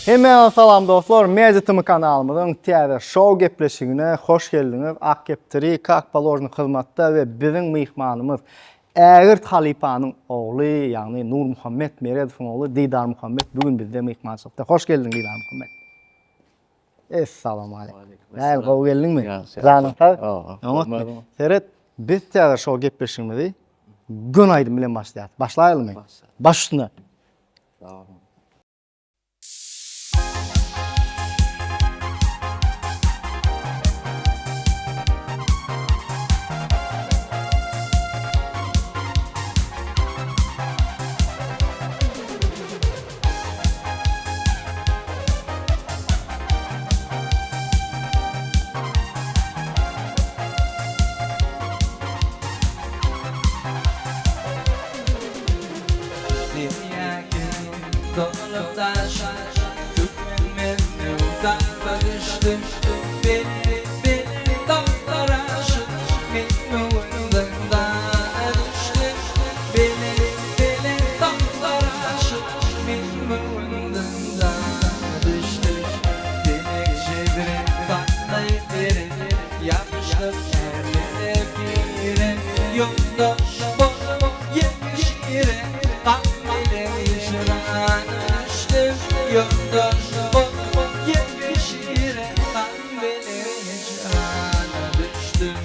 Hemen salam dostlar, Mezitimi kanalımızın tiyada show gepleşigine hoş geldiniz. Akgeptiri, kak balojni hizmatta ve bizim mihmanımız Ägirt Halipa'nın oğlu, yani Nur Muhammed Meredov'un oğlu Didar Muhammed bugün bizde mihmançılıkta. Hoş geldin Didar Muhammed. Esselamu aleyküm. Gel, kov geldin mi? Zanım tabi. Seret, biz tiyada show gepleşigimizi gün aydın bilen başlayalım. Başlayalım mı? Baş üstüne. Tamam. Dolup taşar, tükmenmem yoldan bakıştım. Beni dağlar aşık, benim yolundan düştüm. Beni dağlar aşık, benim yolundan düştüm. Beni çevirin, patlayıp verin, yapıştım yerlere bire. Yoldaş boşum, yemiş yere, kalbine yaşaran düştüm. Yoldaş boşum, yemiş yere, kalbine yaşaran düştüm.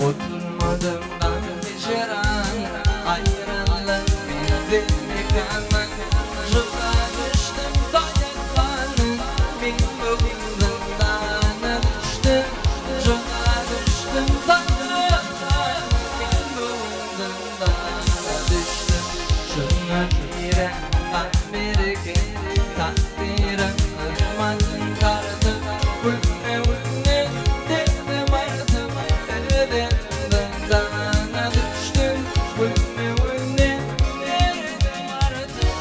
Oturmadığımdan geçeren ayrılık bizi yıkamaz. Şuna düştüm dayaklarının bin boğazından düştüm. Şuna düştüm dayaklarının bin boğazından düştüm. Şuna giren Amerika'nın takdiren acımadın kartı. Vüne vüne dedim artık dedim. Dana düştüm, vüne vüne dedim artık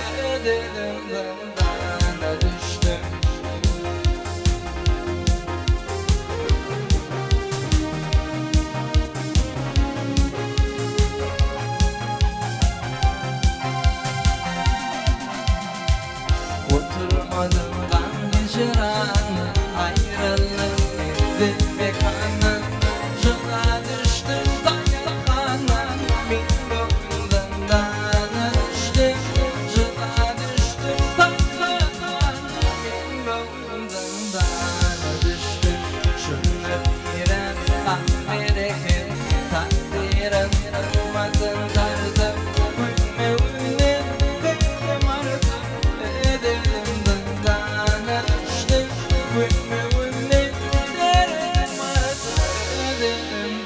dedim. Dana düştüm. Oturmadığımdan geçiren ayrılık bizi yıkamaz. Şuna düştüm dayaklarına, bin boğazından düştüm. Şuna düştüm dayaklarına, bin boğazından düştüm. Şuna giren Amerika'nın takdiren acımadın tarzı. Vüne vüne dedim artık dedim. Dana düştüm, vüne vüne dedim artık dedim.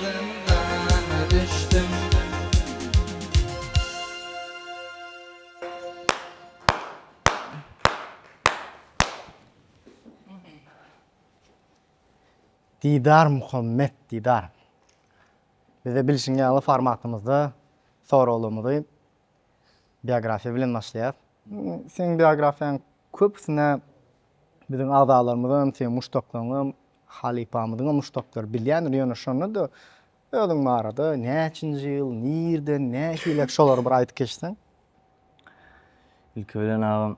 Dana düştüm. Didar Muhammed Didar. Bize bilişinge formatımızda sorulumuzu biyografiya bilen başlayat. Senin biyografiyan köpsine bizim ağdalarımızın, senin muştoklarının, Halipa'mızın muştokları bilyen riyonu şonu da ödün mağarada, neçinci yıl, nirden, ne hilek şoları bir aytıp geçtin? İlk ölen ağam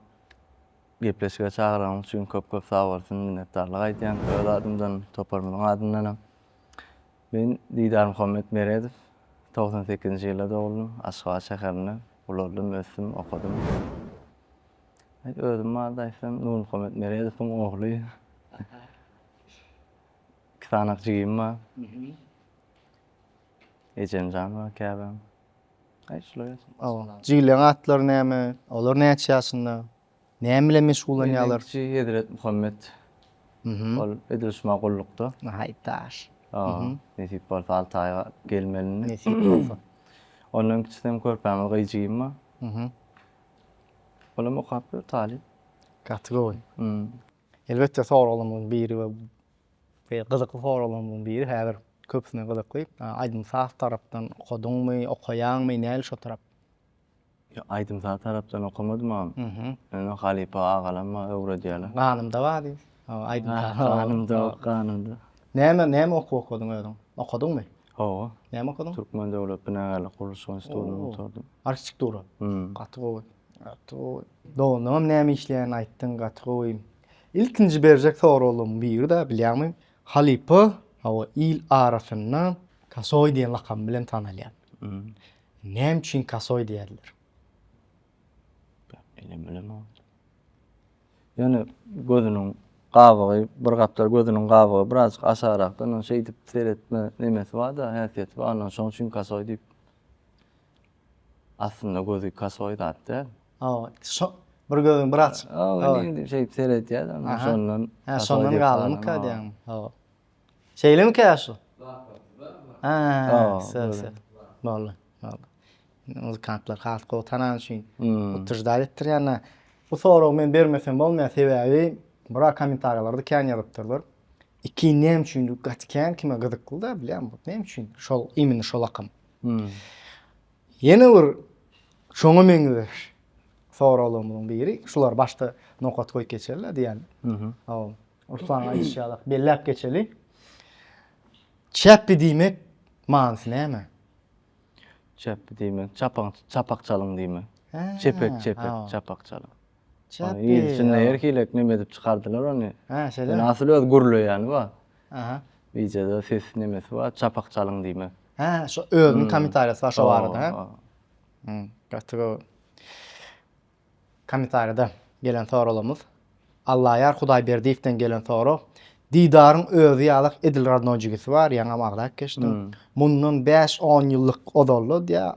gepleşige çağıran üçün köp sağ bolsun, minnetdarlyk aýdýan. Öz adymdan, toparmyň adyndanam. Ben Didar Muhammed Meredov, 98-nji ýylda dowuldum, Aşgabat şäherinde. Ulardym, ösdüm, okudum. Özüm barda aýsam, Nur Muhammed Meredowyň ogly. İki sanakçygym bar. Ejemjan bar, käbem. Şulay. Jiýleň atlary näme? Olar näçe ýaşynda? Näme bilen meşgullanýarlar? Edret Muhammed. Ol Edris Magullukda. Haýtaş. Nesip bolsa 6 aýga gelmelini. Nesip bolsa. Ondan kiçsem körpäme gyjygyň bar. Olam okap talip. Kategori. Elbette sorulumuz biri ve ve gyzykly soralarymyň biri häzir köpüsine gyzykly. Aydın Saf tarapdan okudyňmy, okaýanmy, näle şo tarap? Yo, Aydın Saf tarapdan okumadım ama. Onu Halipa ağalamma öwre diýerler. Ganymda bady. Aydın Saf. Kanımda. Näme okudyň özüň? Okudyňmy? Ho. Näme okudyň? Türkmen Döwlet Binagali Guruluş Institutyny oturdum. Arkitektura. Hmm. Gaty gowy. Doňam näme işleýän aýtdyň gaty gowy. İlkinji berjek soralym biri de bilýärmi? Halipa o il arasyndan Kasoy diýen lakam bilen tanalýar. Näme üçin Kasoy diýerler? Bilemem. Yani gözünün gabagy, bir gaplar gözünün gabagy biraz aşarakdan o şey dip seyretme nemesi var da häsiýeti var. Ondan şoň üçin Kasoy diýip. Aslında gözü Kasoy datdy. Bir gözün bir aç. Indi şey seyretýär. Ondan şondan Şondan galymy ka diýen. Şeýlemi käşi? Söz. Bolly. Muzikantlar halka tanan üçin. Utujda etdirýän. Bu soragy men bermesem bolmaýar sebäbi bira kommentariýalarda kän ýazypdyrlar. Iki näme üçin gatken kime gyzykly da bilýän bu. Näme üçin? Şol imini şol akym. Ýene bir şoňa meňe soralymyň biri, şular başda nokat goýup geçerler diýen. Ruslan aýşýarlar, belläp geçeli. Çäppi diýmek manysy näme? Çäppi diýmek, çapak çalyň diýmek. Çepek, çapak çalyň. Çäppi. Ýa-da erkilek näme edip çykardylar ony. Şeýle. Asly öz gurulaýany ba. Aha. Ses nemesi var, çapak çalyň diýmek. Şo özüň kommentariýasy var şo barada. Gaty kommentariýada gelen soralymyz. Allah ýar Hudaýberdiýewden gelen sorak. Didaryň özü ýalyk Edil Radnojygysy var, ýa-da magdak geçdim. Mundan 5-10 ýyllyk odally diýä.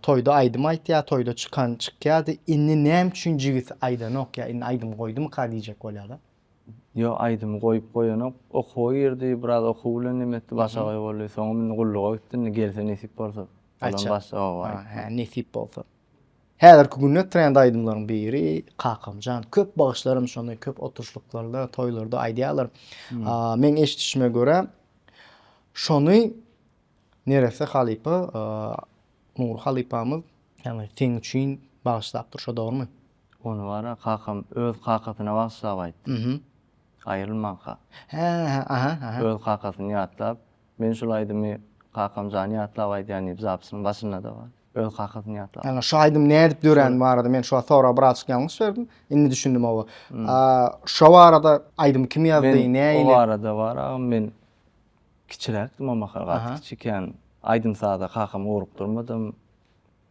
Toyda aydym aýtýar, toyda çykýardy. Inni näme üçin jigisi aýdan okýa, inni aydym goýdumy ka diýjek bolýar. Yo, aydym goýup goýanyp okuwy ýerdi, biraz okuw bilen nimetdi başaga bolýar. Soňra men gulluga gitdim, gelse nesip bolsa. Nesip bolsa. Häzirki günde trend aydymlaryň biri Kakymjan. Köp bagışlarym şonda köp oturuşluklarda, toylarda aýdýarlar. Men eşitişime göre şonu neresi Halipa, Nur Halipamyz, yani sen üçin bagışlapdyr, şo dogrymy? Onu bara Kakam öz kakasyna bagışlap aýtdy. Aýrylmanka. Öz kakasyny ýatlap, men şol aýdymy Kakamjan ýatlap aýdýan ýa zapsynyň başynda da var. Öz kakasyny ýatlap. Yani şo aýdym näde dip dören barada men şo sonra biraz ýalňyş berdim. Indi düşündim owa. Şo arada aýdym kim ýazdy, näile? O arada var, men kiçirekdim ama kiçiken aýdym sada kakam urup durmadym.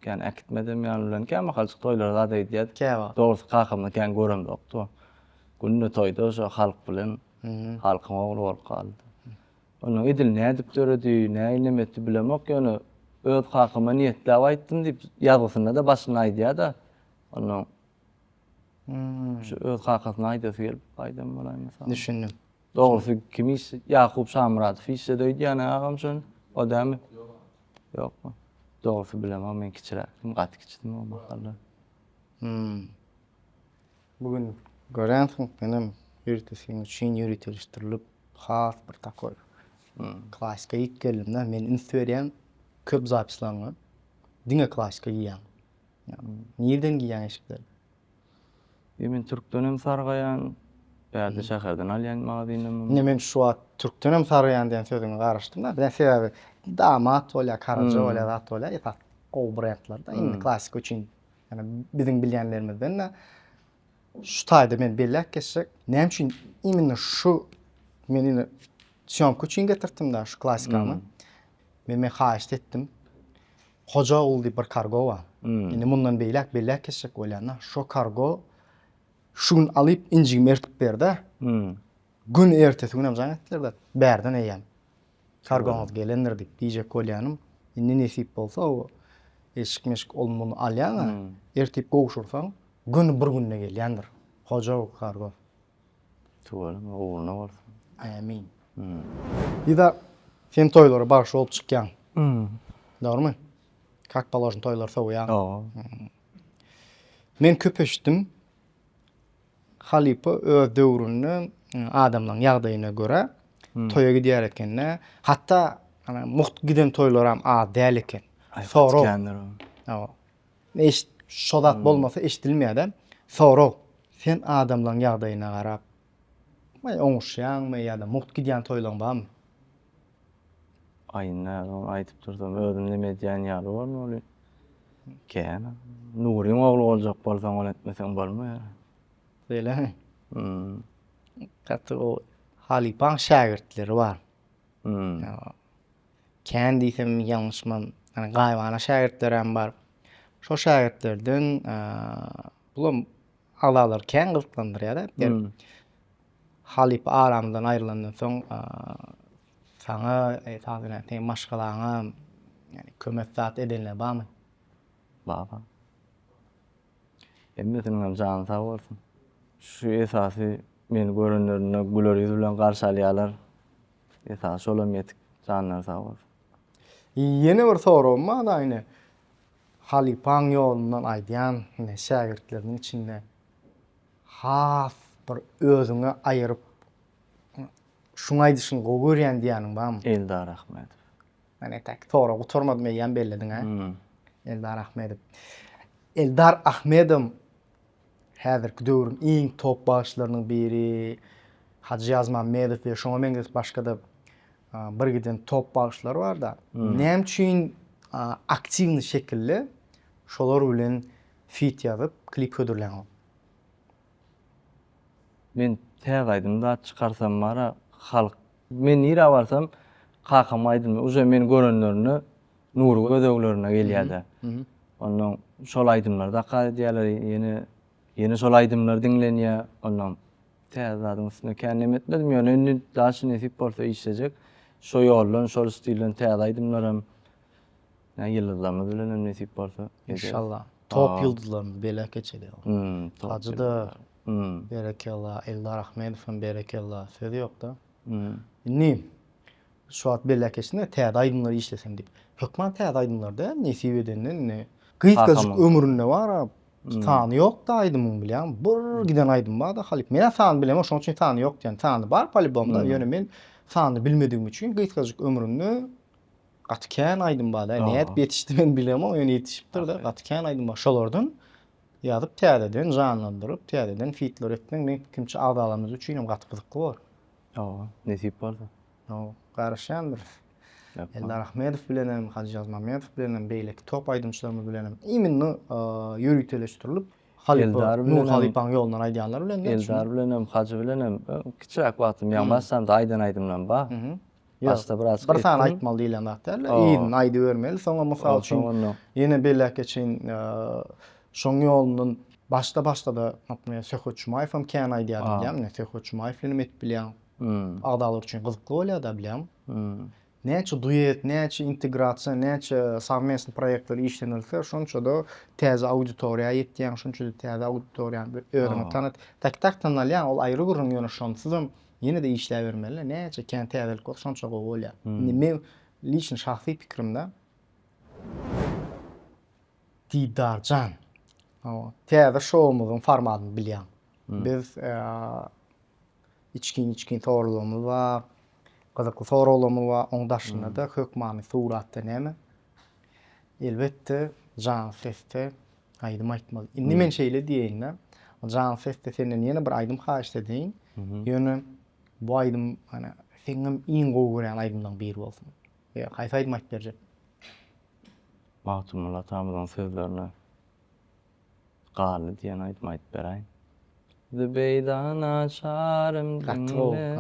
Yani akitmedim ýany bilen käme halçyk toýlarda da diýýär. Dogry kakamda kän görem dokdy. Günde toýda şo halk bilen halkyň ogly bolup kaldy. Onu edil näde dip döredi, näme etdi bilemek ýöne öz kakama niýetlap aýtdym diýip ýazysyna da başyna aýdýar da. Onu şu öz kakasyna aýdasy gelip aýdam bolaýmasa. Düşündüm. Dogry kimis Ýakup Şamrat fişe döýdýän agam şon odamy. Ýokmy? Dogry bilemem, men kiçirekdim, gaty kiçidim o mahalla. Bugün görensiň benim ýürtüsiň üçin ýürütilişdirilip has bir takoy. Klasika ilk gelimde men institüýän köp zapislaryny diňe klasika giýän. Nerden giýän eşikler? Men türkden hem sargaýan, bäde şäherden alýan magazynymyň. Ne men şu wagt türkden hem sargaýan diýen sözüňi garaşdym da. Ben sebäbi damat bolýar, karaja bolýar, zat bolýar, ýa-da gowy brendlarda indi klasika üçin, ýani biziň bilýänlerimizden şu taýda men belläp geçsek, näme üçin imенно şu meni syomka üçin getirdim da şu klasikamy. Men haýyş etdim. Hoca ul diýip bir kargo bar. Indi mundan belläp geçsek bolýar. Şo kargo şun alyp injigi mertip berdi. Gün ertesi günem janetler da bärden eýem. Kargoňyz gelendir diýip diýjek bolýanym. Indi nesip bolsa o eşik olmagyny alýan, ertip gowuşursaň gün bir günde gelýändir. Hoja o kargo. Tuğalım, oğluna varsın. Amin. Ýa-da sen toýlara baş bolup çykýan. Dogrymy? Kak poложен toýlar soňa. Men köp eşitdim. Halipa öz döwründe adamlaryň ýagdaýyna göre toýa gidýär ekenne. Hatda muht giden toýlar hem az däl eken. Sorok. Şodat bolmasa eşdilmeýär. Sorok. Sen adamlaryň ýagdaýyna garap oňuşýanmy ýa-da muht gidýän toýlaryň barmy? Ayna aýtyp dursam özüm neme diýen ýaly barmy ol? Kän. Nuryň ogly boljak bolsaň ol etmeseň bolmaýar. Böyle. O Halipan şagirdleri var. Kän diýsem ýalňyşman, gaýbana şagirdler hem bar. Şo şagirdlerden bulam alalar kän gyzyklandyrýar. Halip aramdan aýrylandan soň sana taýdan maşgalaňa kömek zat edenler barmy? Baba. Emmesin jany sag bolsun. Şu esasy men görenlerine güler ýüz bilen garşalýarlar. Esas şolam ýetik janlar sag bolsun. Ýene bir sorum bar aýny. Halipan ýolundan aýdýan şagirdleriň içinde has bir özüňe aýryp şuňa aýdyşyň gogurýan diýäniň barmy? Eldar Ahmedov. Mene tak toğra guturmadym ýan belledin ha. Eldar Ahmedov. Eldar Ahmedov häzirki döwrüň iň top başlarynyň biri. Hacı Yazman Medov we şoňa meňes başga da bir giden top başlary bar da. Näme üçin aktivni şekilde şolar bilen fit ýazyp klip hödürlenýär? Men tägaýdymda çykarsam bara halk men ýere barsam kakam aýdym. Uje men görenlerini nur gözeglerine gelýärdi. Ondan şol aýdymlarda diýerler ýene şol aýdymlar dinlenýär. Ondan täzadyň üstüne känem etmedim. Ýöne daşy nesip bolsa işlejek. Şo ýoldan şol stilden täze aýdymlarym ýyldızlarymyz bilen nesip bolsa. İnşallah. Top ýyldızlarymyz belä geçeli. Hacı da berekallah, Eldar Ahmedow'un berekallah sözü ýok da. Ne? Şu at belä geçende täze aýdymlar işlesem diýip. Hökman täze aýdymlarda nesip edenden gyzgaçyk ömründe bar. Sany ýok da aýdymyň bilen. Bir giden aýdym bar da Halip. Men sany bilemem, şoň üçin sany ýok diýen. Sany bar polibomda. Ýöne men sany bilmediğim üçin gyzgaçyk ömründe gatykän aýdym bar da. Näet ýetişdi men bilemem, ýöne ýetişipdir da. Gatykän aýdym bar. Şolardan ýazyp täzeden janlandyryp, täzeden fitler etmek men kimçi agdalarymyz üçin hem gaty gyzykly bar. Nesip bolsa. Garaşandyr. Eldar Ahmedov bilen hem Hacı Yazman Medov bilen hem beýleki top aýdymçylarymyz bilen hem iminni ýürüteleşdirilik Halipan ýolundan aýdýanlar bilen. Eldar bilen hem Hacı bilen hem kiçirak wagtym ýanbarsam da aýdan aýdymdan ba. Başda biraz bir sany aýtmaly diýilen wagtlar. Ýygyň aýdy bermeli. Soňra mysal üçin ýene belläki üçin şoň ýolundan başda da Söhüt Şumaýew hem kän aýdýardy diýem. Söhüt Şumaýew film etip bilýän. Agdalar üçin gyzykly bolýar da bilýän. Näçe duet, näçe integrasiýa, näçe совместный proyektler işlenilse, şonça da täze auditoriýa ýetýän, şonça da täze auditoriýany öňe tanıt. Tak tanalýan ol aýry gurrun ýöne şonsuzam ýene de işläp bermeli. Näçe kän täzelik bol, şonça gowy bolýar. Men liçin şahsy pikrimde Didarcan. Täze şowumyzyň formatyny bilýän. Biz içkin torlumyz bar. Gyzykly soraglarymyz bar. Oň daşynda da hökmany suratda näme? Elbetde jan sesde aýdym aýtmaly. Indi men şeýle diýeňler. Jan sesde senden ýene bir aýdym haýyş edin. Ýöne bu aýdym seňem iň gowuran aýdymdan biri bolsun. Haýsy aýdym aýtyp berjek? Mahtumullah tamamyň sözlerini galy diýen aýdym aýtyp beraýyn. Zübeydan açarım dinle.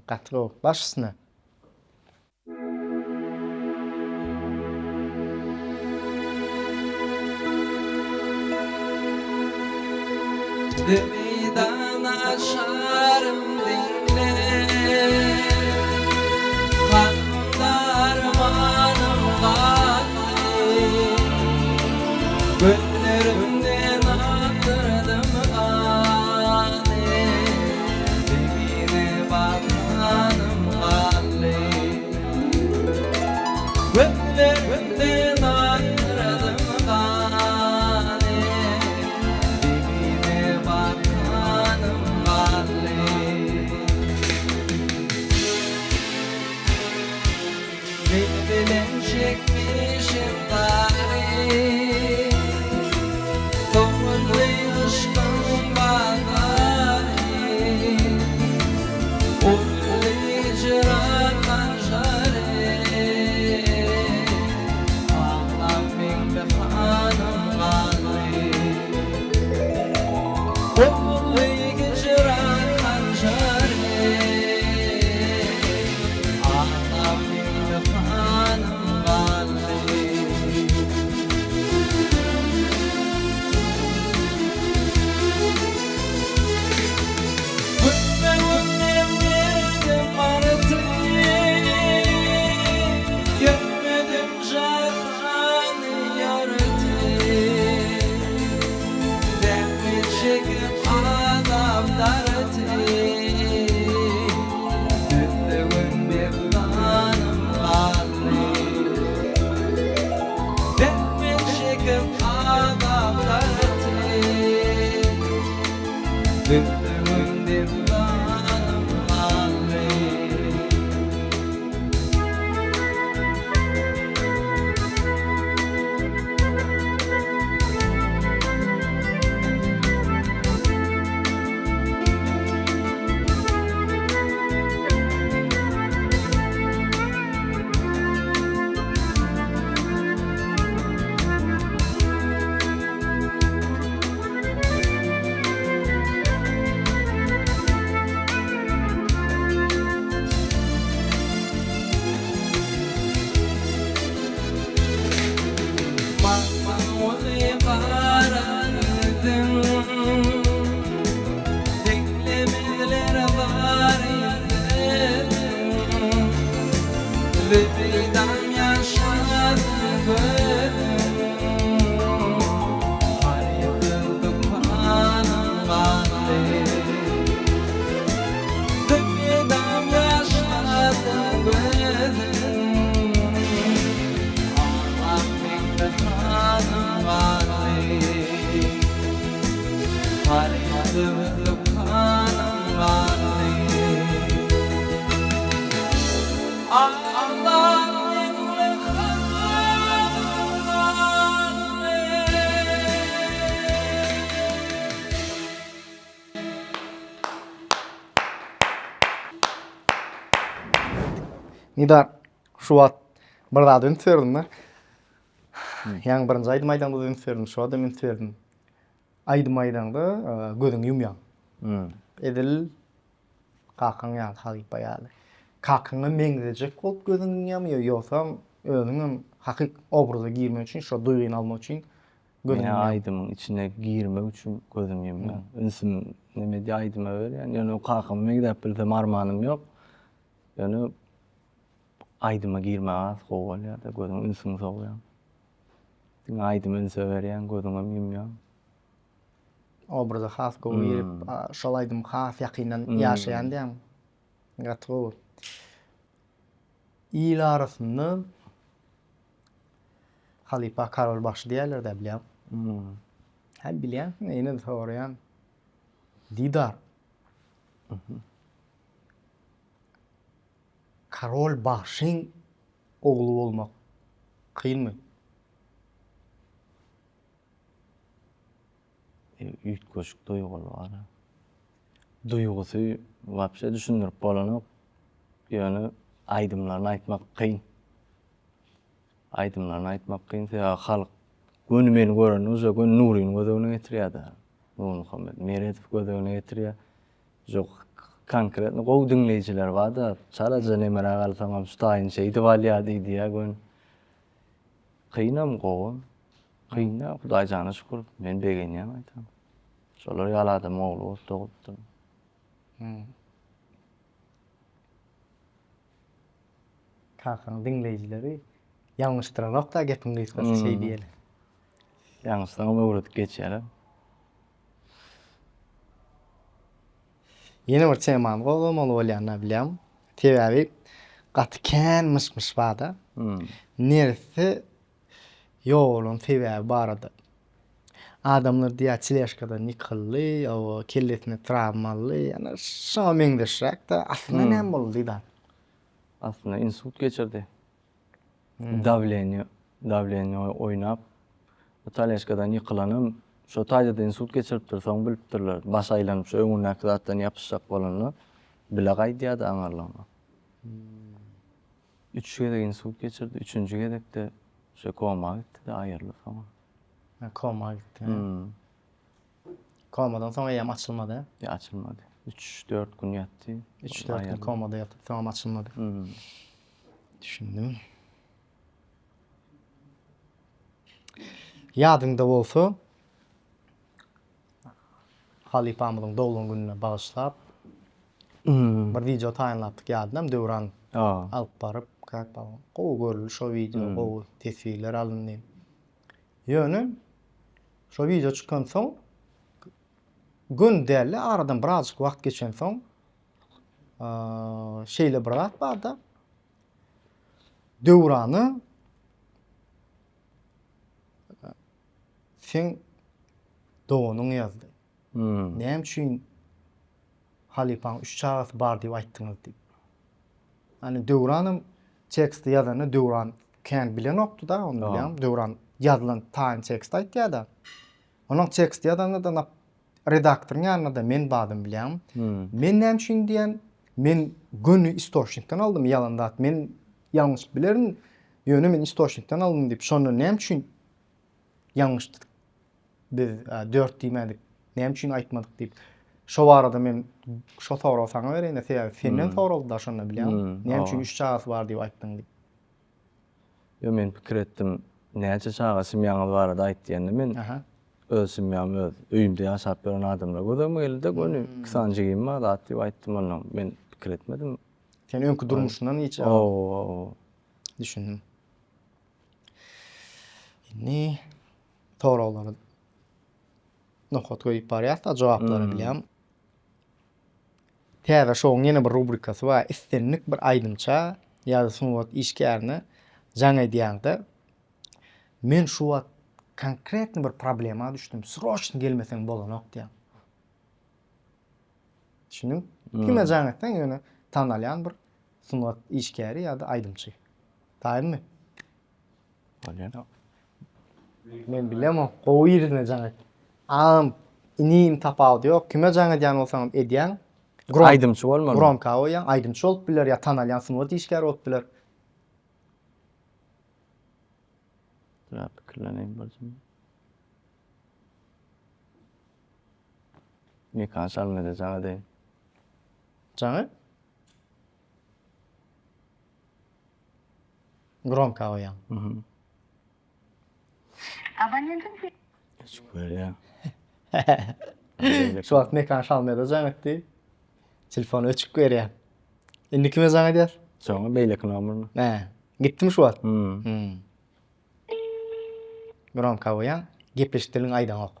Katro. Başysyna. Zübeydan açarım dinle. Darmanım kaldı. Gönlerimden attırdım gani. Dibine bakanım kaldı. Gönlerimden attırdım gani. Dibine bakanım kaldı. çekip adamlartı Dündüğüm divanım ağrı Mahmuli bağırdım Beklemeler var idim Lübidam yaşadım Har yıkıldık kanım vardı Lübidam yaşadım Kanım vardı Har yıkıldık kanım vardı Allah minni kanım vardı Nidar şu wat bir daha dönüp verdim ben. Yani birinci Aydym Aýdanda dönüp verdim, şu adam dönüp verdim. Aydym Aýdanda gözüň ýumýan. Edil kakan ýaly halypa ýaly. Kakyňa meňzejek bolup gözüň ýumýan ýoksa özüňem hakyk obraza girmek üçin, şo duýgyny almak üçin gözüň Mene ýumýan. aydymyň içine girmek üçin gözüm ýumýan. Ünsüm neme diýip aydyma berýän. Ýöne o kakamy gidip bilsem armanym ýok. Ýöne aydyma girmek az gowalýar da gözüm ünsüň sowýan. Diňe aydym ünse berýän gözüňem ýumýan. Obraza has goýup, şol aydym has ýakynan ýaşaýan diýem. Gatry. İl arasynda Halipa Karol Başy diýerler de bilýär. Hem bilýän, ene soraýan. Didar. Karol Başyň ogly bolmak kynmy? Üýt goşuk duýguly bar. Duýgusy wapşe düşündirip bolanok. Ýöne aydymlaryny aýtmak kyn. Aydymlaryny aýtmak kyn. Ya halk göni meni gören uza gön Nuryny gözüne getirýär da. Nur Muhammed Meredip gözüne getirýär. Jok konkretny gowy dinleýijiler bar da. Çaraja nemere galsaňam şutaýyn şeýdi balýar diýdi gön. Kynam gowy. Kıyna, Hudaý jana şükür, men begenýän aýtam. Şolar ýaladym ogly bolup dogupdy. Kakan dinleýijileri ýalňyşdyranok da gepiň gysgasy şey diýeli. Ýalňyşdan öwredip geçýär. Yeni bir temany gowlamaly bolýan bilýän. Tebiäbi gatken myş bada. Neresi ýolun tebiäbi barada. Adamlar diýär çileşkadan ýykyldy, o kellesine travmaly, ýani şo meňdeşräk da aslynda näme boldy da? Aslında insult geçirdi. Davleni oynap, o taleškadan ýykylanyp, şo taýda insult geçiripdir, soň bilipdirler. Baş aýlanyp şo öňündäki zatdan ýapyşjak bolany bile gaýdýar da aňarlama. 3 gedek insult geçirdi, 3-nji gedekde şo koma gitdi de aýyrly soň. Koma gitdi. Komadan soň ýam açylmady. Açylmady. 3-4 gün ýatdy. 3-4 gün komada ýatyp soň açylmady. Düşündüm. Ýadyňda bolsa, Halipamyň dowlun gününe bagyşlap bir video taýynlapdyk ýadynam döwran alyp baryp, gowy görüldü şo video, gowy tesirler alındy. Ýöne şo video çykan soň gün derli aradan birazjyk wagt geçen soň şeýle bir zat bar da döwrany sen doğunun yazdy. Hmm. Näme üçin halipaň 3 çağasy bar diýip aýtdyňyz diýip. Hani Döwranım teksti ýazany Döwran kän bilen okdy da, onu bilýän. Döwran ýazylan taýyn tekst aýtdy da. Onuň teksti ýazanda da redaktoryň ýanynda da men badym bilýän. Men näme üçin diýen, men gönü istoşnikden aldym ýalanda. Men ýalňyş bilerin, ýöne men istoşnikden aldym diýip, şonu näme üçin ýalňyşdyk? Biz 4 diýmedik. Näme üçin aýtmadyk diýip. Şo barada men şo soraw saňa bereýin, sebäbi senden soraw da şonu bilýän. Näme üçin 3 çağasy bar diýip aýtdyň diýip. Yo men pikir etdim. Näçe çağasym ýaňy barada aýtdy men. Aha. Özüm ýa öz öýümde ýaşap beren adamlar gözüme geldi gönü kısancygym ma da diýip aýtdym onu. Men pikir etmedim. Sen öňkü durmuşyndan hiç düşündüm. Ni sorawlary nohot goýup barýar da jogaplary bilýän. Täze şoň ýene bir rubrikasy bar. Istenlik bir aýdymça ýa-da sunwat işgärni jaňa diýende men şu wagt konkretni bir problema düşdüm. Sroçny gelmeseň bolanok diýen. Şunu kime jaňatdan ýöne tanalýan bir sunwat işgäri ýa-da aýdymçy. Taýynmy? Bolýan. Men bilem o gowy ýerine jaňat. Inim tapawdy ýok. Kime jaňa diýen bolsaň edýän. Aýdymçy bolmaly. Gromka oýan, aýdymçy bolup biler ýa tanalýan sunwat işgäri bolup biler. Pikirleneyim bolsam. Ne kansal mede jaňa deýin. Jaňa? Gromka oýan. Abonentin Şükür ya. Şu wagt mekan şalmada jaňatdy. Telefonu öçük berýär. Indi kime jaňa diýer? Soňa beýlek nomerini. Gitdim şu wagt. Gromka oýan, gepleşdiriň aýdan ok.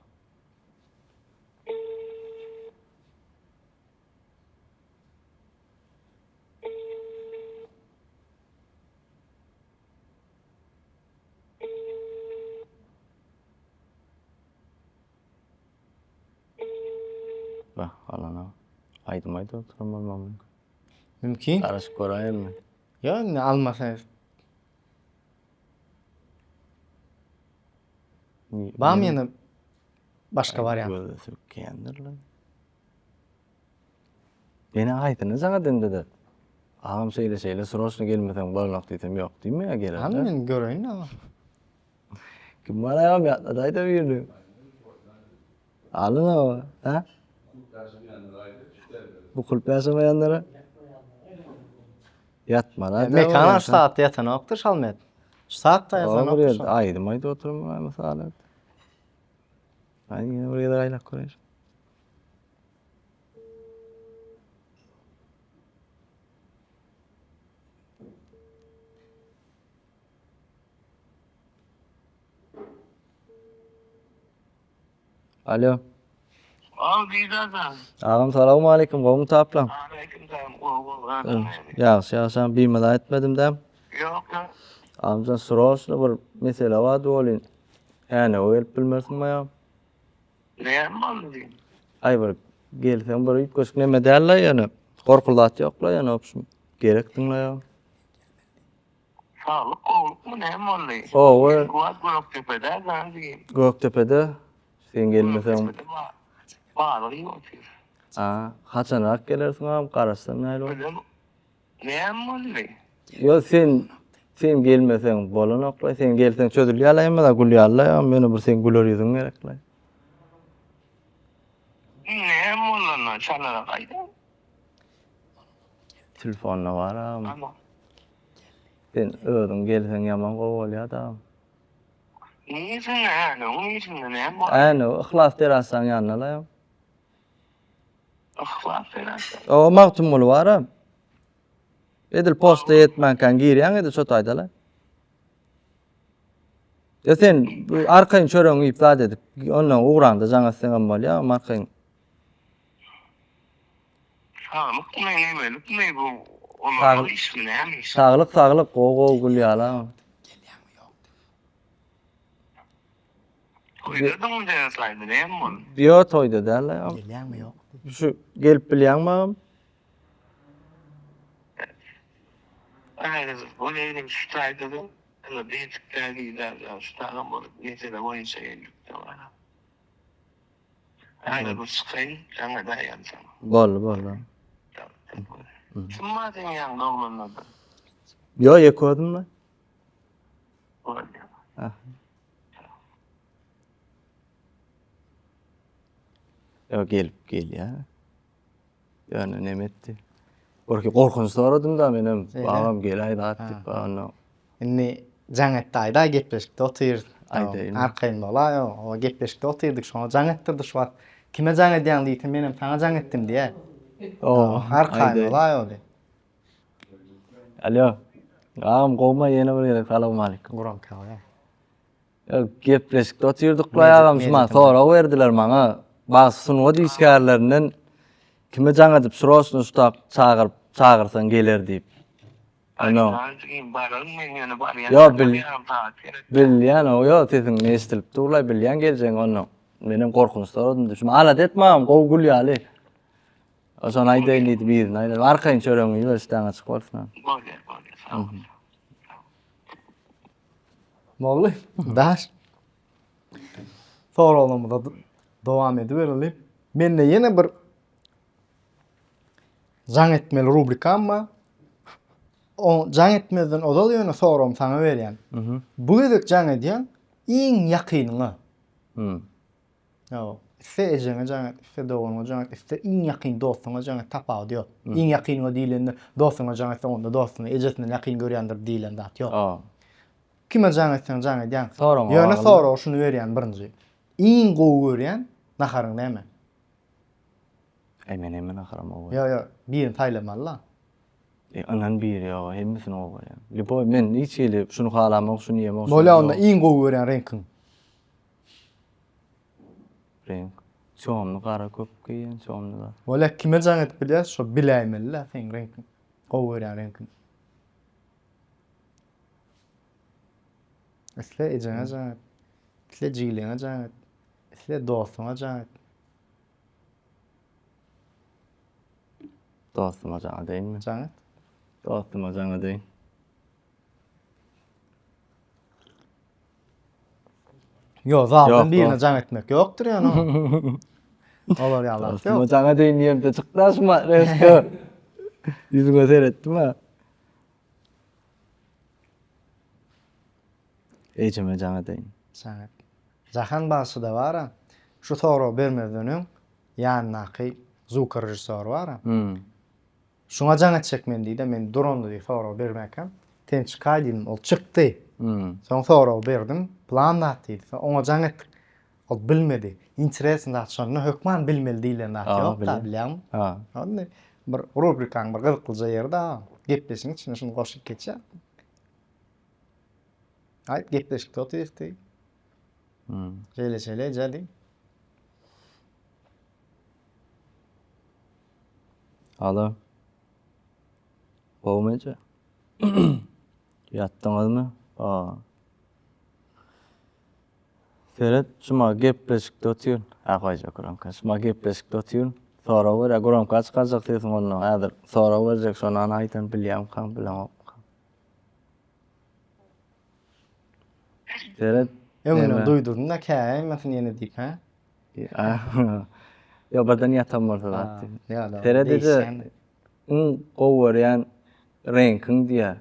Bak, alana. Aýdym oturamam. Mümkin. Araşyk göräýärmi? Ya ne almasaňyz. Bam ýene başga variant. Gözü kendirler. Beni aýdyny jaňa demde. Ağam şeýle soroşna gelmeseň bolanok diýsem ýok diýme ya gerer. Hani men göreýin ama. Kim var ayam ya da aýda berdi. Alın o, ha? Bu kulp ýaşamaýanlara yatmara. Mekan şu saatda yatan okdur şalmet. Şu saatda yatan okdur. Aýdym oturma mesela. Ben yine buraya da aylak koyayım. Alo. Ağam salamu aleyküm. Gowum taplam. Ýaşy, bilmeden etmedim dem. Yok. Amcan soroşla bir mesele var dolin. Yani o gelip bilmersin ya. Ne boldy? Ay bir gelsen bir ýit köşk neme däller ýany. Gorkulat ýokla ýany opşum. Gerekdiňle ya. Sağlık olukmu ne boldy? O Göktepede zandy. Göktepe'de sen gelmesen. Bağlı yok. Haçanak gelersin ağam garaşsan näle olur? Ne boldy? Yo sen gelmesen bolanokla, sen gelsen çödülýärleýärmi da gülýärleýär, meni bir sen güler ýüzüň gerekli. Ne bolana çalara gaýdy? Telefonla var ağam. Ama Sen özüň gelsen ýaman gowalýar da. niýesin näme? Niýesin ne boldy? Äne ihlas terasan ýanyla. Ahlat falan. O magtumul var. Edil posta yetmän kan girýän edi şo taýdalar. Ya sen arkaň çöreňi iplat edip, ondan uğranda jaňa sen bolýar, markaň. Sağlık ne bu? Onun ismi ne? Sağlık, gow gülýärler. Toýdadym däýäsleýdi näme bol? Yo toýda däl. Gelýärmi ýok? Şu gelip bilýärmi? Aynen, bu neydi şu taýdady? Ana beýtikdägi ýa şu taýdan bolup ýetede boýunça gelipdi bana. Aynen bu sıkayın, sana da yansam. Bol. Kim madem yan oğlanladı? Yo yekodim da. Ah. Yo gel ya. Yani nemetti. Orki korkunç soradım da benim. Babam gel ayda attık bana. Inni jaňetde aýda gepleşikde otyr. Aýda, Arkaýyn bola, o gepleşikde otyrdyk, şoňa jaň etdirdi şu wagt. Kime jaň edýän diýdim, menem saňa jaň etdim diýe. Arkaýyn bola ýa. Alo. Ağam gowma ýene bir ýere salam alaykum. Guram kawa. Yo gepleşikde otyrdyk la ağam şuma sonra berdiler maňa. Bas sunuwa diýişgärlerinden kime jaň edip surasyny ustap çağırsan geler diýip. Ano. Yo bilýän o yo sesiň eşdilip durlay bilýän geljeň onu. Menem korkunç soradym. Şuma alat etmem, gow gülýäli. O son aýdaýyn diýdi birini. Arkaýyn çöreňi ýöreştäňe çykyp bolsun. Molly, daş. Soralımda dowam ediberli. Mende ýene bir jaň etmeli rubrikam var. O jaň etmeden odal ýöne soram saňa berýän. Bu gedek jaň edýän iň ýakynyňa. Ýa, ise ejeňe jaň et, ise dowanyňa jaň et, ise iň ýakyn dostuňa jaň et tapag diýer. Iň ýakynyňa diýilende dostuňa jaň et, onda dostuny ejesine ýakyn görýändir diýilende at ýok. Kime jaň etsen jaň edýän. Ýöne sora şunu berýän birinji. Iň gowy görýän naharyň näme? Menem naharam o. Yo, birini taýlamaly. Anan bir ya, hemmisini o var ya. Lipo men hiç öyle şunu halamak, şunu yemek. Bola onda iň gowy görýän renkiň. Renk. Şomny qara köp giýen, şomny da. Bola kime jaň etip bilýär, şo biläýmeli sen renkiň. Gowy görýän renkiň. Isle ejeňe jaň et. Isle jiýleňe jaň et. Isle dostuňa jaň et. Dostuma jaň edeyinmi? Jaň et. Dostuma jaň edeyin. Yo, zaten birine jaň etmek ýokdur ýa-ni. Olar ýalan. Dostuma jaň edeyin diýemde çykdaşma resko. Yüzüňe seyretdim ha. Ejeme jaň edeyin. Jaň et. Jahan başyda bara. Şu sora bermezden ýanynaky Zucker rejissor bara. Şuna jaň etjek men diýdi, men durandy diýip sora bermäkem. Ten çykaýdym, ol çykdy. Soň sora berdim, plan datdy. Oňa jaň etdik. Ol bilmedi. Interesini atşanyna hökman bilmeli diýilen dat ýok da bilýän. Onda bir rubrikaň bir gyzyklyja ýerde gepleşiň içine şunu goşup geçer. Ay gepleşik otyrdy. Şeýle jadi. Alo. Olmayacak. Yattınız mı? Ferhat, şuma gepleşikde oturuyorsun. Koyacak Guramka. Şuma gepleşikde oturuyorsun. Sonra var ya Guramka çıkacak desin onu. Eğer sonra varacak sonra ana aytan bilyam kan bilemem. Ferhat. Öňüne duýdurdum da käy, mesin ýene diýip ha. Yo badan yatam varsa da. Ya da. Ferhat dedi. Gowaryan renkiň diýär.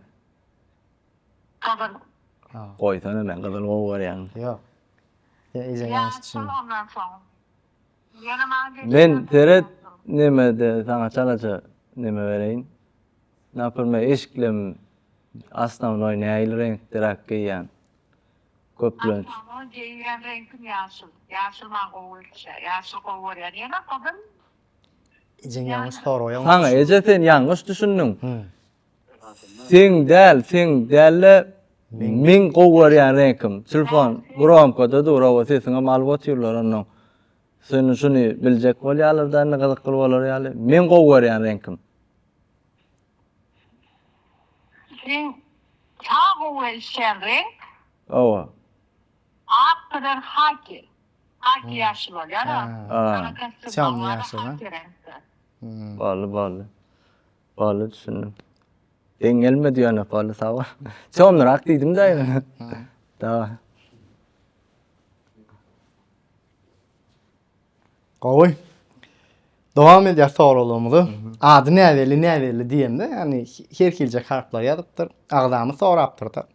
Koysana men gyzyl gowaryan. Yok. Ya ejeňe için. Men Ferhat neme de sana çalaça neme bereyin. Napırma eşklem aslan oynayýyl renk terak giýen. Köplünç. Giýen renkim ýaşyl. Ýaşyl magowlça, ýaşyl gowurýar. Ýene kadyn. Ejeňe ýalňyş soraýan. Sana eje sen ýalňyş düşündiň. Sen däl men gowurýan renkim. Telefon Guramkada durawa sesiňe malumat ýurlar onu. Sen şunu biljek bolýarlar-da ne gyzyk kılıp bolar ýaly. Men gowurýan renkim. Sen çağowlçan renk, Owa. akdyr haki. Ak yaşıl ol ya. Aa, Çam yaşıl, ha? Bağlı düşündüm. Ben gelmedi yani bağlı sağ ol. Çamlar aktıydım da yani. Daha. Gowy. Devam edýär soralymyzy. Ady näweli diýemde, ýani her kilje harplar ýazypdyr. Agdamy sorapdyr da.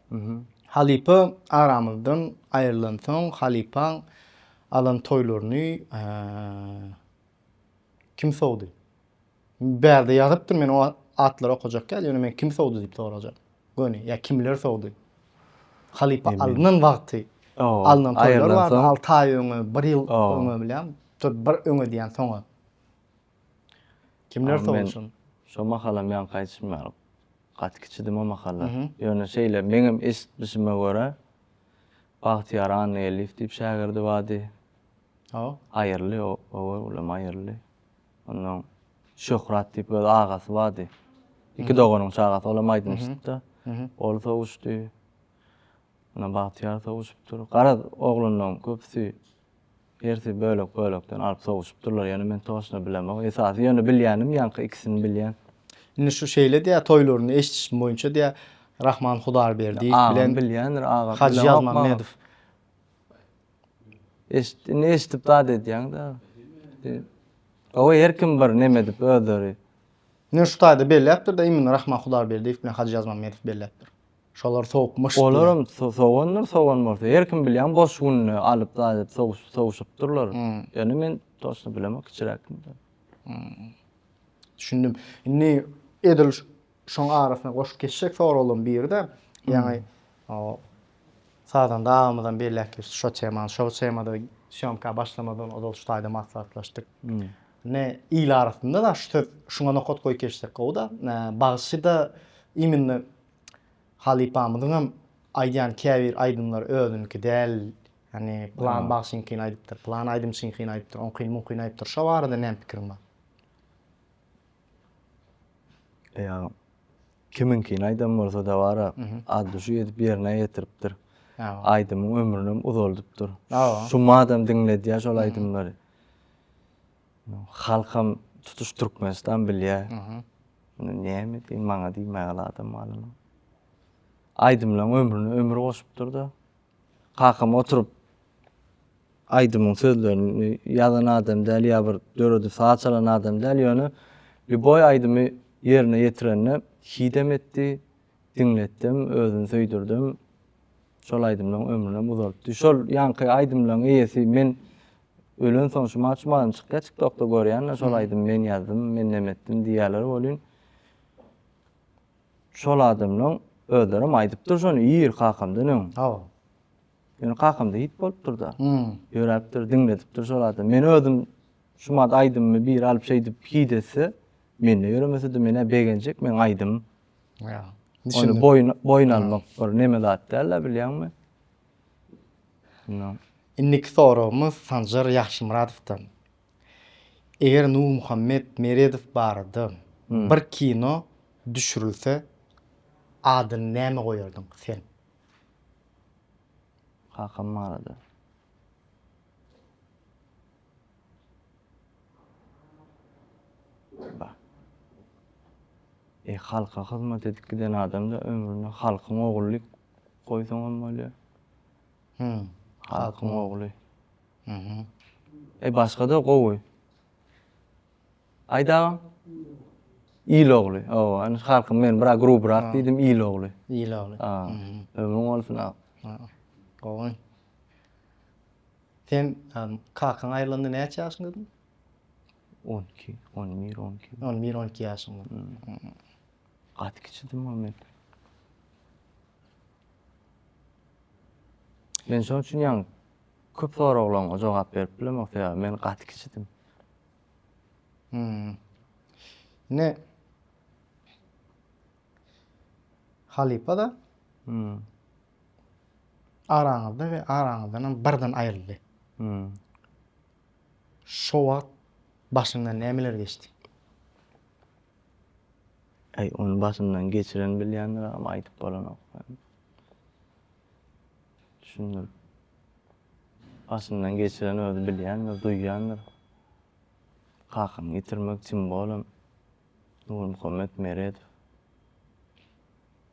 Halipa aramızdan ayrılan soň halipaň alan toýlaryny kim sowdy? Bärde ýazypdyr, men o atları okujak gel, ýöne men kim sowdy diýip sorajak. Göni, ýa kimler sowdy? Halipa alınan wagty. Alınan toýlar bar, 6 ay öňe, 1 ýyl öňe bilýän, bir öňe diýen soňa. Kimler sowduşyn? Şo mahalam ýan gaýtşymar. Gatkiçidim o mahalla. Ýöne şeýle meňem eşitmişime görä Bahtiýar Anny Elif diýip şagirdi wady. Aýyrly o ulam aýyrly. Ondan Şöhrat diýip öz agasy wady. Iki doganyň çagasy olam aýdymşdy. Ol sowuşdy. Ona Bahtiýar sowuşupdyr. Gara oglundan köpsi hersi bölek-bölekden alyp sowuşupdyrlar. Ýani men toşuna bilemem. Esasy ýöne bilýänim ýanky ikisini bilýän. Indi şu şeýle diýä toýlaryny eşitişim boýunça diýä Rahman Hudarberdi bilen bilýändir aga. Hacı Ýazman Medow. Eşitip da edýän da. O her kim bir neme dip ödüri. Ne şu taýda belläpdir da imin Rahman Hudarberdi bilen Hacı Ýazman Medow belläpdir. Şolar sowupmuş. Olaram sowanlar her kim bilýän boş günni alyp da edip sowuşupdyrlar. Ýani men toşuna bilemem kiçiräkdim da. Düşündüm. Indi edil şoň arasyna goşup geçsek soralım birde. Ýani o sadan dawamydan belläki şo temada şomka başlamadan odal şu taýda maksatlaşdyk. Ne ýyl arasynda da şuňa nokat goýup geçsek gowda. Bagsy da iminni halipamydyň aýdýan käbir aýdymlar özünki däl. Yani plan bagsyňky aýdypdyr, plan aýdymsyňky aýdypdyr, onky mumkin aýdypdyr. Şo barada näme pikirim bar? Ya kiminki aýdym bolsa da bara ady şu edip ýerine ýetiripdir. Aýdymyň ömrüni uzaldypdyr. Şu madam diňledýär şol aýdymlary. Halkam tutuş Türkmenistan bilýär. Näme diýen maňa diýmäge adam malum. Aýdymlaryň ömrü goşupdyr da. Kakam oturup aýdymyň sözlerini ýazan adam däl ýa bir döredi saat çalan adam däl ýöne bir boy aýdymy ýerine ýetirenne hidem etdi, diňletdim, özüni söýdirdim. Şol aýdymlaryň ömrüni uzalypdy. Şol ýanky aýdymlaryň eýesi men ölen soň şu maçmadan çykýar, TikTokda görýän şol aýdym men ýazdym, men nemetdim diýýärler bolýan. Şol adamlaryň özleri aýdypdyr şonu ýer kakamdan. Yani kakamda hit bolupdyr da. Ýöräpdir, diňledipdir şol adam. Men özüm şumat aýdymmy bir alyp şey dip hidesi menne ýöremese de mene begenjek men aýdym. Onu boyun almak bir neme zat derler bilýärmi? Inniki sorumuz Sanjar Ýaşymyradowdan. Eger Nur Muhammed Meredow barada bir kino düşürilse adyny näme goýardyň sen? Kakam barada. Halka hyzmat edip giden adamda ömrüne halkyň ogullyk goýsaň bolmaly. Halkyň ogly. Başga da gowy. Aýdagam. İl ogly. Any halkym men bir grup rak diýdim il ogly. İl ogly. Ömrüň bolsun. Gowy. Sen kakyň aýrylanda näçe ýaşyňdaň? 12. 12 ýaşyňda. Gatkiçidim men. Men şoň üçin ýa köp soraglaryňa jogap berip bilemok ýa men gatkiçidim. Ne Halipa da araňyzda we araňyzdan birden aýryldy. Şo wagt başyňdan nämeler geçdi? Onun başından geçiren bilýänler ama aýdyp bolanok. Düşündüm. başından geçiren özü bilýändir, duýýandyr. Hakyny ýitirmek için bolum. Nurmuhammed Meredow.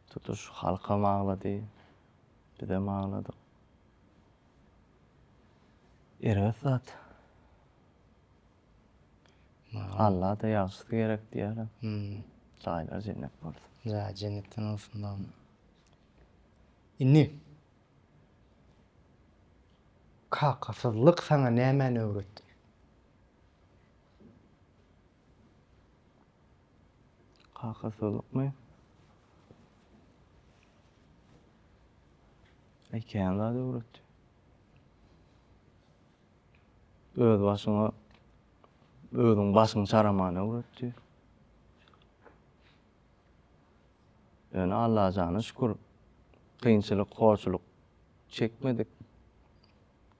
Tutuş halka maglady. Bize magladyk. Eres zat. Allah da ýagşy gerek diýerim. Çaýlar cennet bolsun. Ya cennetten olsun da. Inni. Kakasızlık sana näme öwretdi? Kakasızlıkmy? Eýken zat öwretdi. Öz başyňa özüň başyňy çaramany öwretdi. Yani Allah'a canı şükür. Kıyınçılık, korçuluk çekmedik.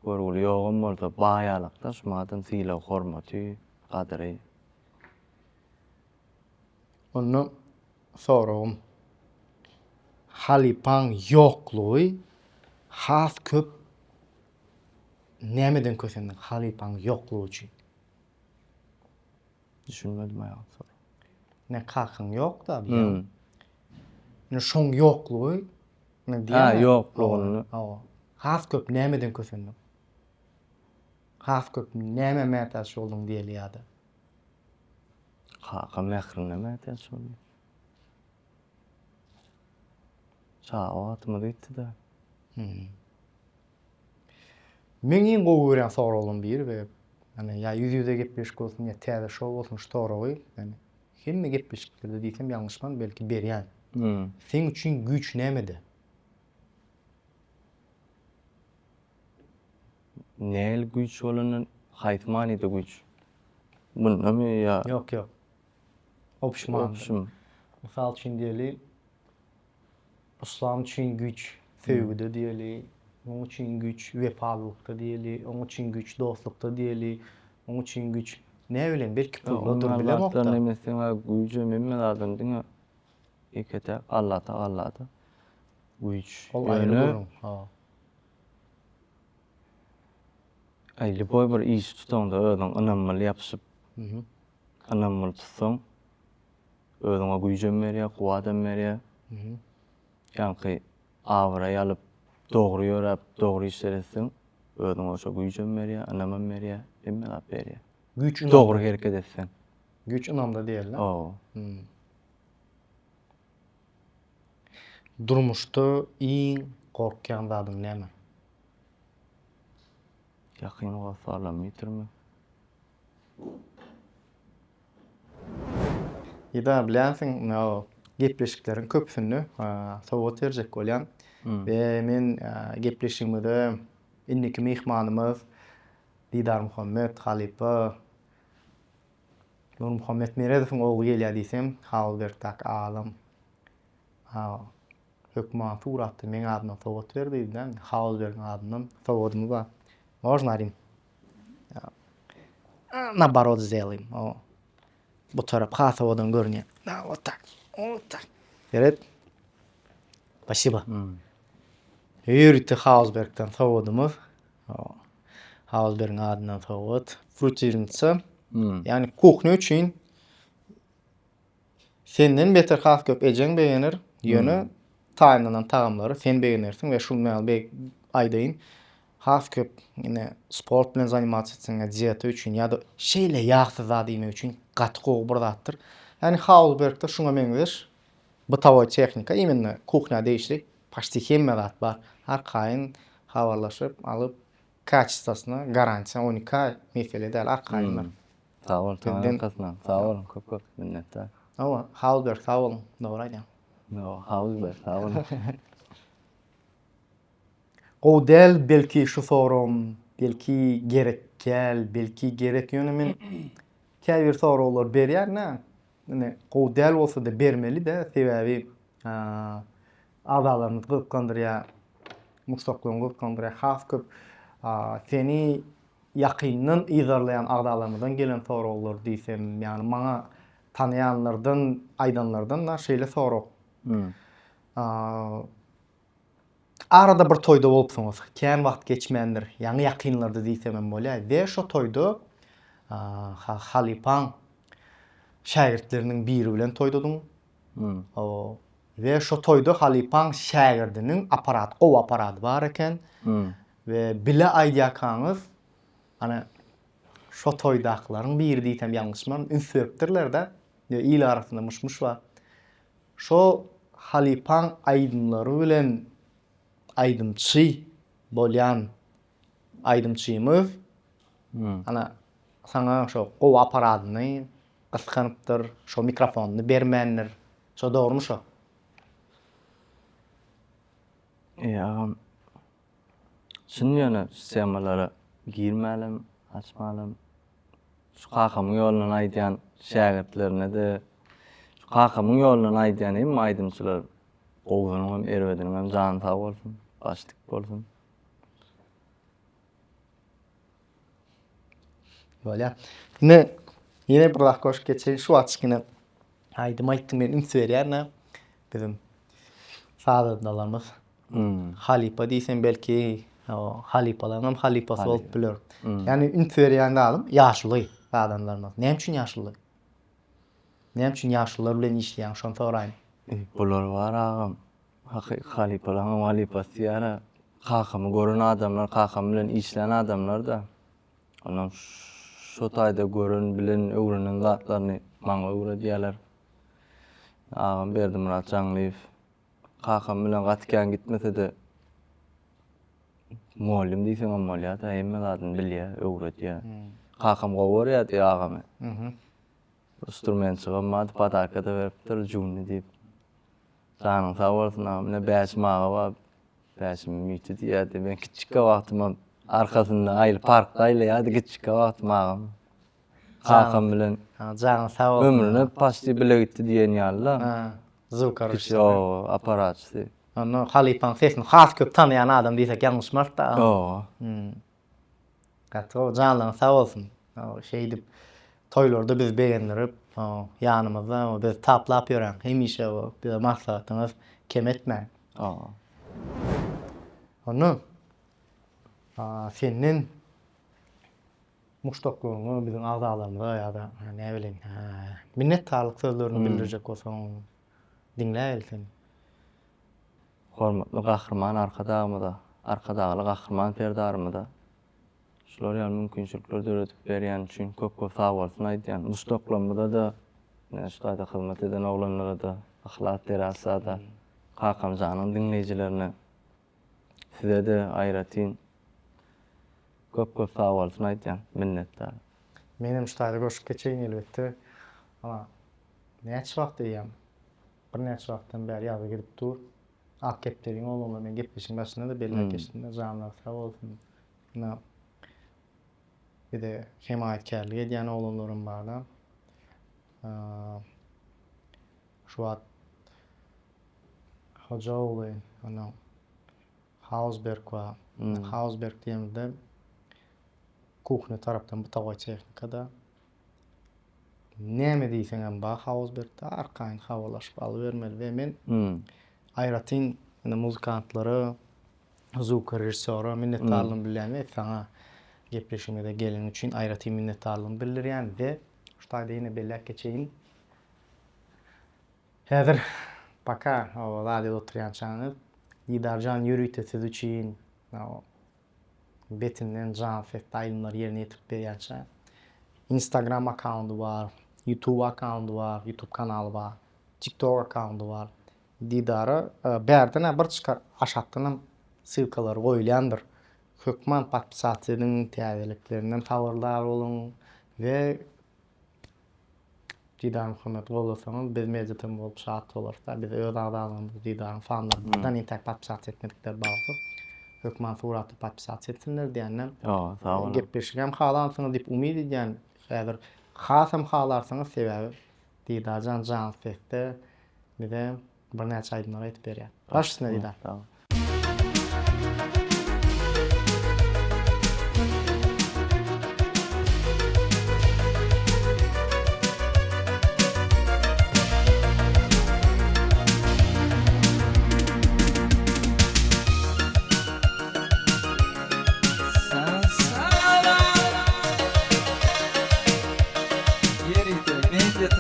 Görgülü yoğun bolsa baýalykda şumadan sila hormaty, kadry. Onu soragym. Halipaň ýoklugy has köp nämeden kösendin halipaň ýoklugy üçin? Düşünmedim aýagy soru. Ne kakyň ýok da bilýän. Ne şoň ýoklugy, ne diýär? ýoklugyny. Has köp nämeden kösendin? Has köp näme mätäç boldun diýelýärdi. Kaka mehrine mätäç boldy. Çağa atmadı gitti da. Men iň gowy gören soragym biri we yani ya yüz-yüze gepleşik bolsun ya täze şow bolsun şu soragy, yani hemme gepleşiklerde diýsem ýalňyşman belki berýän. Sen üçin güç nämede? Näl güç bolanyň haýtmanyda güç. Bundamy ýa Ýok. Opşman. opşum. Mysal üçin diýeli, islam üçin güç sevgide diýeli, onuň üçin güç wepalykda diýeli, onuň üçin güç dostlukda diýeli, onuň üçin güç ne bilen belki puldadyr bilemok Allah'tan da. emesine güýje memme lazım diňe. Ekete Allah'ta güýç. Ol aýry durum. Ha. Aýly boý bir iş tutanda özüň ynamly ýapyşyp, ynamly tutsaň, özüňe güýjem berýär, kuwatym berýär. Ýa-ni awry alyp, dogry ýörep, dogry işleresin, özüňe oşo güýjem berýär, ynamam berýär, emme zat berýär. Güç ynamda. Dogry hereket etsen. Güç ynamda diýerler. O. Durmuşda iň gorkýan zadyň näme? Ýakyn wasalam ýitirmek. Ýa-da bilänsiň, no gepleşikleriň köpüsini sowat berjek bolýan we men gepleşigimizde inniki mehmanymyz Didar Muhammed Halipa Nurmuhammed Meredowyň ogly gelýär diýsem, Hawlbergdak alym. Hökümat uratdy, men adyma sowat berdiňden, Hawlberg adynyň sowatymy bar. Можно рим. Наоборот сделаем. Bu taraf хасовадан görünüyor. Вот так. Вот так. Evet. Спасибо. Yürüttü Hausberg'den soğudumuz. Hausberg'in adından soğud. Frutirnitsa. Yani kuchny üçin senden beter has köp ejen beğenir. Yönü taýynanan tagamlary sen beğenirsin we şol meňal aýdaýyn has köp ine sport bilen zanimasiýa etseňe dieta üçin ýa-da şeýle ýagsyz zat ýeme üçin gatky bir zatdyr. Yani Hausberg'de şuňa meňzeş bытовой техnika именно kuchnya değişik почти hemme zat bar. Har kaýyn habarlaşyp alyp kaçsasyna garantiýa 12 mesele däl har kaýyn. Sağ ol, Benden- sağ olun, köp minnettar. Ama Hausberg sağ olun. Doğru aýdym. No, Hausberg, sağ olun. O del belki şu sorum, belki gerekkel, belki gerek yönümin käbir sorular berýär näme? Ne, o del bolsa da bermeli de sebäbi adalarymyz gyzykandyrýar, muştaklaryň gyzykandyrýar, has köp seni ýakyndan izarlayan adalarymyzdan gelen sorular diýsem, ýani maňa tanaýanlardan, aýdanlardan da şeýle sorok. arada bir toyda bolupsyňyz. Kän wagt geçmendir. Ýaňy ýakynlarda diýsem hem bolýar. Ve şo toyda Halipaň şägirdleriniň biri bilen toýdadyň. O ve şo toyda Halipaň şägirdiniň aparat, gow aparaty bar eken. Ve bile aýdýakaňyz ana şo toydaklaryň biri diýsem ýalňyşmam, inspektorlar-da ýyl arasynda myş bar. Şo Halipaň aýdymlary bilen aýdymçy bolýan aýdymçymyz ana sana şo gow aparatyny gyskanypdyr, şo mikrofony bermendir. Şo dogrymy şo? Agam. Şunu ýöne sistemalara girmälim, açmalym. Şu kakamyň ýolundan aýdýan şägirdlerine de şu kakamyň ýolundan aýdýan hem aýdymçylar gowunyň hem erbediniň hem jany sag bolsun, başlyk bolsun. Bolýar. Ýene bir wagt goşup geçeň şu açkyny aýdym men üns berýärne bizim sadatdalarymyz. Halipa diýsem belki o halipalaryň halipasy bolup biler. Ýani üns berýän adam ýaşly adamlarymyz. Näme üçin ýaşly? Näme üçin ýaşlylar bilen işleýän şonu soraýyn. Bular var agam. Halipalaryň halipasy ýara kakamy gören adamlar, kakam bilen işleýän adamlar da. Ondan şu taýda gören bilen öwrenen zatlaryny maňa öwre diýerler. Agam berdim Murat Jaňlyýew. Kakam bilen gatykän gitmese de muallim diýsem hem bolýar da hemme zadyny bilýär, öwredýär. Kakam gowy berýär agamy. Instrument çygamady, padarka da beripdir, juni diýip. Janyň sag bolsun agam, ne bäş maga bar, bäşim müýti diýärdi. Men kiçik wagtymda arkasynda aýly parkda aýlaýardy kiçik wagtym agam. Kakam bilen Janyň sag bolsun. ömrüne pasty bile gitdi diýen ýaly. Zukar. O aparatçy. Onu Halipaň sesini has köp tanıyan adam diýsek ýalňyşmaz da. O. Gatro janyň sag bolsun. O şeýdip toýlarda biz beğendirip ýanymyzda biz taplap ýören. Hemişe o bir maksadyňyz kem etmäň. O. Onu senin muştokluğunu bizim agdalarymyza ýa-da ne bileyim minnetdarlyk sözlerini bildirjek bolsaň dinläýil seni. Hormatly gahrman arkadagymda, arkadagy gahrman perdarymda. Şular ýa mümkinçilikler döredip berýän üçin köp sag bolsun aýdýan. Muştoklamda da şu taýda hyzmat eden oglanlara da, ahlak terasada da kakam janyň dinleýijilerine size de aýratyn. Köp sag bolsun aýdýan. Minnetdar. Menem şu taýda goşup geçeň elbetde. Ama näçe wagt diýýäm. Bir näçe wagtdan bäri ýaza gidip dur. Ak kepteriň oğlumla men gepleşiň başynda da belli geçdiňde janylar sag bolsun. Bir de himayetkarlyk edýän oğlumlarym bar da. Şu wagt hoja oğlu, Hausberg wa Hausberg diýende kuchna tarapdan bu tawa tehnikada. Näme diýseň hem ba Hausberg'de arkaýyn hawalaşyp alybermeli we men aýratyn muzikantlary, zuk rejissöri minnetdarlygym bilen we saňa gepleşmede gelen üçin aýratyn minnetdarlygym bildirýän we şu taýda ýene bellek geçeýin. Häzir paka o radio oturýan çanyp Didarjan ýürüýte siz üçin betinden jan festaýlary ýerine ýetirip berýänçä. Instagram accountu var, YouTube accountu var, YouTube kanaly var, TikTok accountu var. Didara bärden bir çıkar aşatdan sylkalary goýulýandyr. Hökman patsatynyň täzelikleriniň tawarlar bolun we Didan hürmet bolsaňyz biz mejitden bolup şat bolarsa biz öz agdalymyzy Didan fanlaryndan intak patsat etmedikler bagly. Hökman suraty patsat etsinler diýenler. O, sag bolun. Gepleşigem halansyňyz diýip umyd edýän. Häzir hasam halarsyňyz sebäbi Didan jan feste bize bir näçe aýdymlar aýtyp berýär. Başysyna Didan.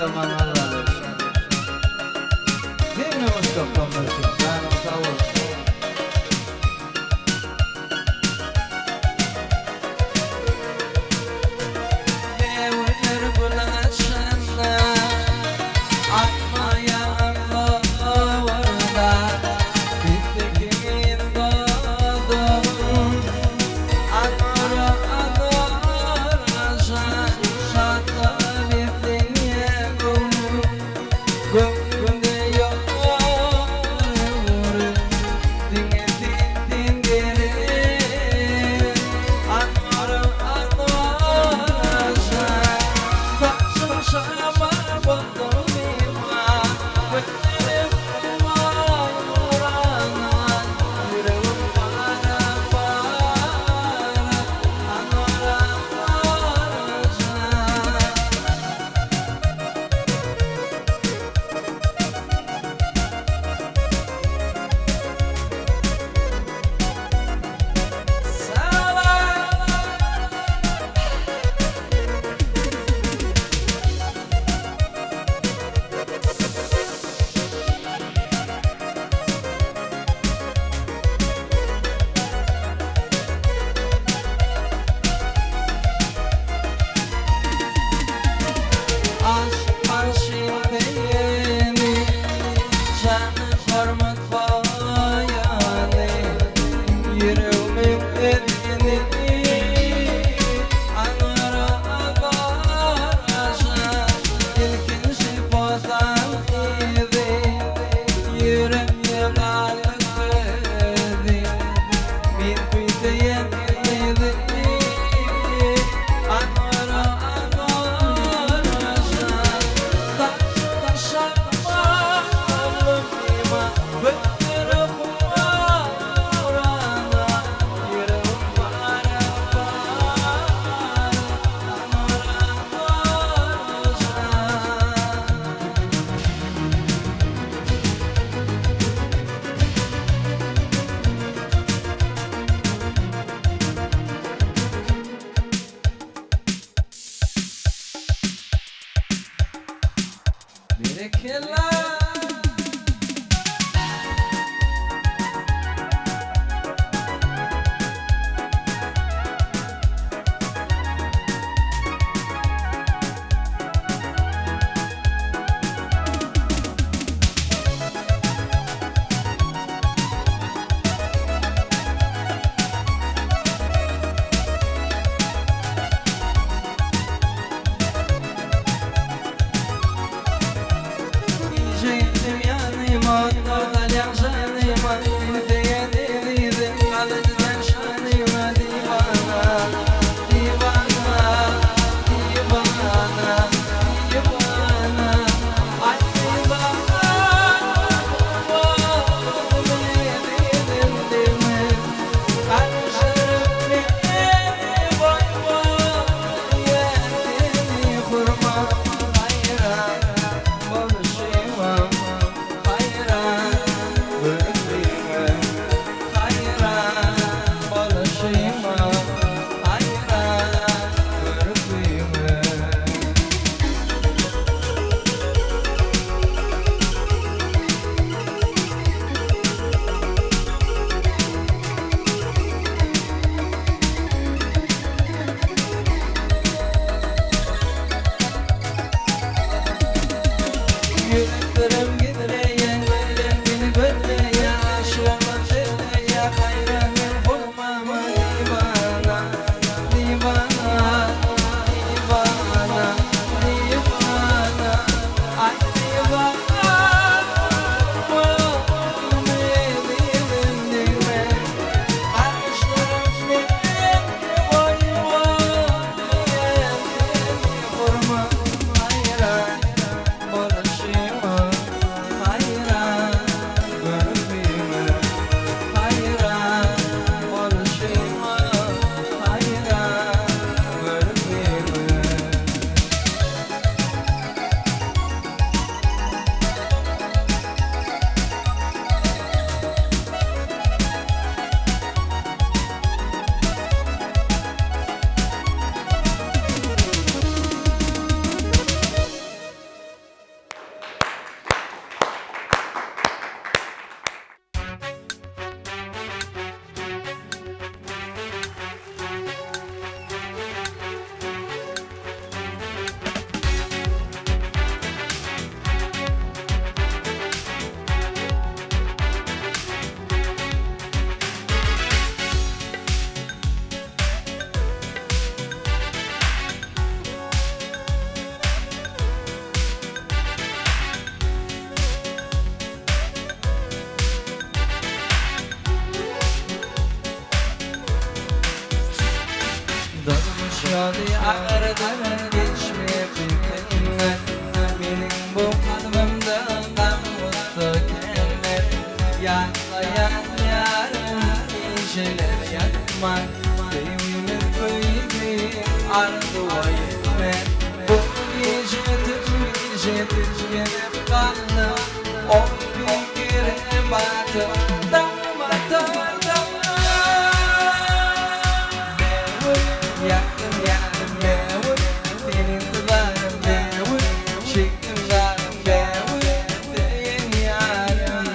zaman Allah olsun. Değil mi Mustafa Paşa'm? Canım sağ olsun. Devler bulaşanda akmayan orada bittiğin doğdum Anora şatla bittiğin gönlümde yok dinledin geri Anora şama buldum iman Gönlüm var Kur'an'dan yüreğim para Anora Aşk arşivdeyeni Canı hormat bayani Yüreğimin erini Anara aşa İlkin şipotan idi Yüreğim yıkalık dedi Min kuyteyen idi Anara Bereketler Jeydim yanıma, dalyan şanıma Müdeye dedim, kalıcıdan şanıma Divana, divana, divana, divana Ay divana, dedim deme Karışırım beni, vay vay Yedini kurma, hayran Barışıma, hayran Bırakıma, hayran Barışıma, hayran Bırakıma Yüreklerim gidreyen, beni bölleyen Aşığıma telleye, hayranım vurmama Divana, divana, divana, divana Ay divana, dedim deme Karışırım beni, vay vay Yedini kurma, hayran Barışıma, hayran Bırakıma, hayran Barışıma, hayran Yolu ağrıdan geçmeyip bitenler Benim bu kalbimde kalmıştı keller Yaklayan yarım geceler yakma Sevimim böyle ardı vayetme Bu gece tükenip kaldım O fikire batıp Yaktım yarım mevut Senin tutarım mevut Çektim zarım mevut Senin yarım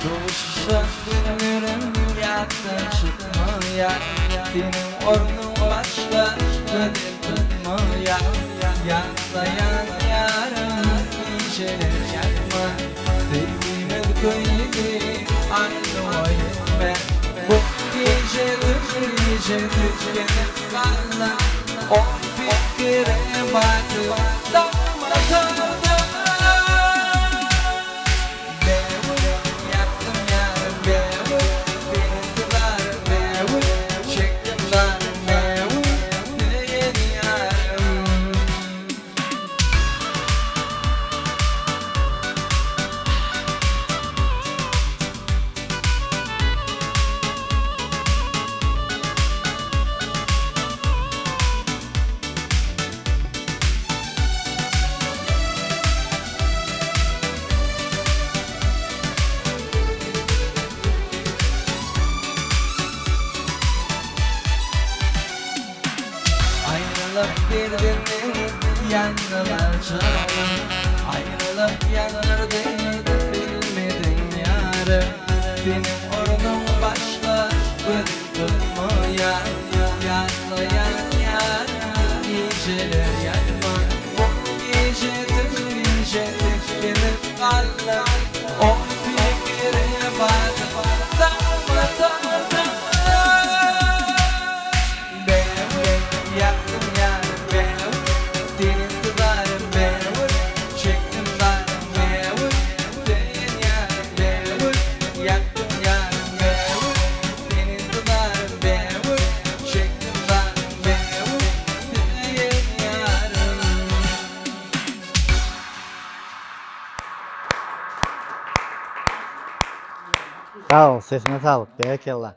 Doğuşan günlerim yattan çıkmaya Senin ornun başka ödül tutmaya Yaklayan yarım geceler yakma Sevgimin köyünü ardı vayetme Bu gece tükenip kaldım O fikire batıp damlatalım Ayrılıp birbirini yanılacağım Ayrılıp yanır değil bilmedin yarım Benim ornum başka ödül tutmaya Yaklayan yarım geceler yakma Bu gece tükenip kaldım O fikire batıp damlatalım Yaktım yarım mevut Senin tutarım mevut Çektim zarım mevut Senin yarım mevut Yaktım yarım mevut Senin tutarım mevut Çektim zarım mevut Senin yarım Sağ ol, sesine sağlık. Berekella.